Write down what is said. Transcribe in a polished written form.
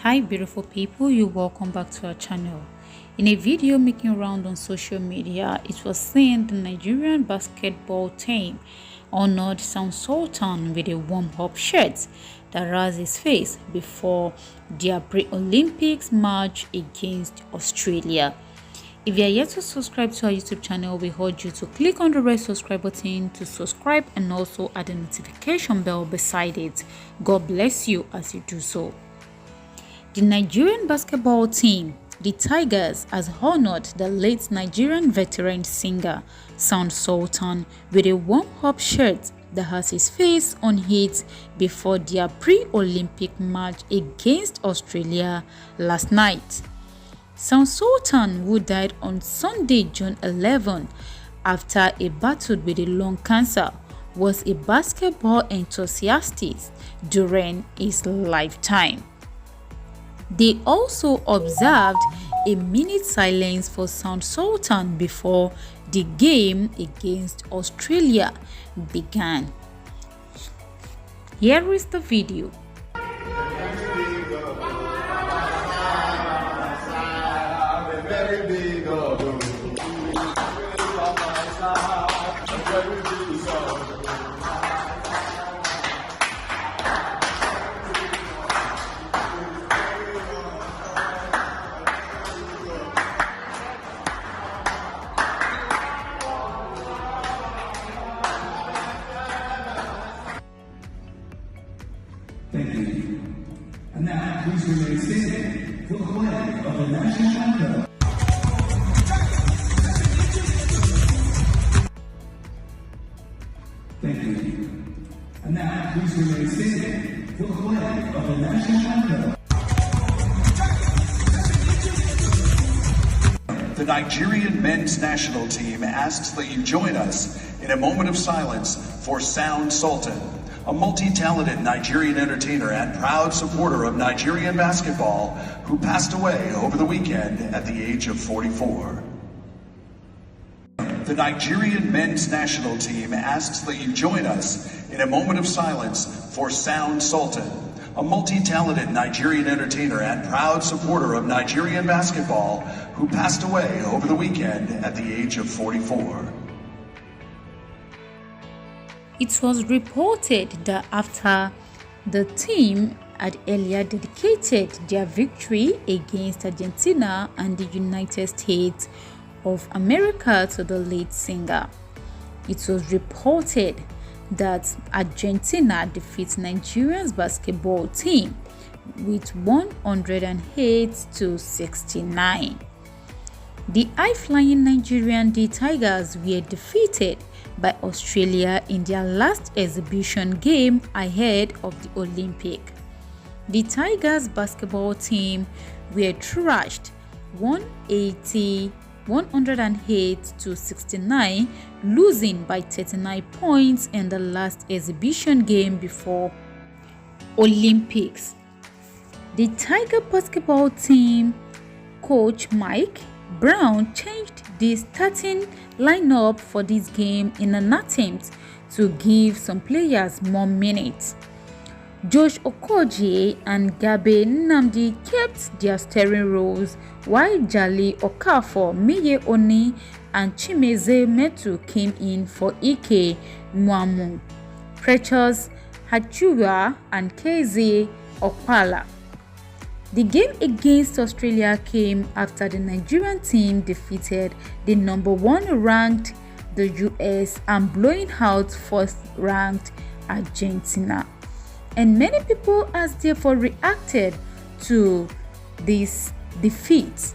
Hi beautiful people, you're welcome back to our channel. In a video making round on social media, it was seen the Nigerian basketball team honored Sultan with a warm-up shirt that has his face before their pre-Olympics match against Australia. If you are yet to subscribe to our YouTube channel, we urge you to click on the red subscribe button to subscribe and also add a notification bell beside it. God bless you as you do so. The Nigerian basketball team, the Tigers, has honored the late Nigerian veteran singer Sultan with a warm-up shirt that has his face on it before their pre-Olympic match against Australia last night. Sultan, who died on Sunday, June 11, after a battle with a lung cancer, was a basketball enthusiast during his lifetime. They also observed a minute silence for Sultan before the game against Australia began. Here is the video. Thank you. And now, please remain standing for the playing of the national anthem. Thank you. And now, please remain standing for the playing of the national anthem. The Nigerian men's national team asks that you join us in a moment of silence for Sultan, a multi-talented Nigerian entertainer and proud supporter of Nigerian basketball who passed away over the weekend at the age of 44. The Nigerian men's national team asks that you join us in a moment of silence for Sultan, a multi-talented Nigerian entertainer and proud supporter of Nigerian basketball who passed away over the weekend at the age of 44. It was reported that after the team had earlier dedicated their victory against Argentina and the United States of America to the lead singer, it was reported that Argentina defeats Nigeria's basketball team with 108 to 69. The high-flying Nigerian Tigers were defeated by Australia in their last exhibition game ahead of the Olympic. The Tigers basketball team were thrashed 108 to 69, losing by 39 points in the last exhibition game before Olympics. The Tiger basketball team coach Mike Brown changed the starting lineup for this game in an attempt to give some players more minutes. Josh Okogie and Gabe Nnamdi kept their starting roles, while Jali Okafor, Miye Oni, and Chimeze Metu came in for Ike Nwamu, Precious Hachua, and Keze Okpala. The game against Australia came after the Nigerian team defeated the number 1 ranked the US and blowing out first ranked Argentina. And many people has therefore reacted to this defeat.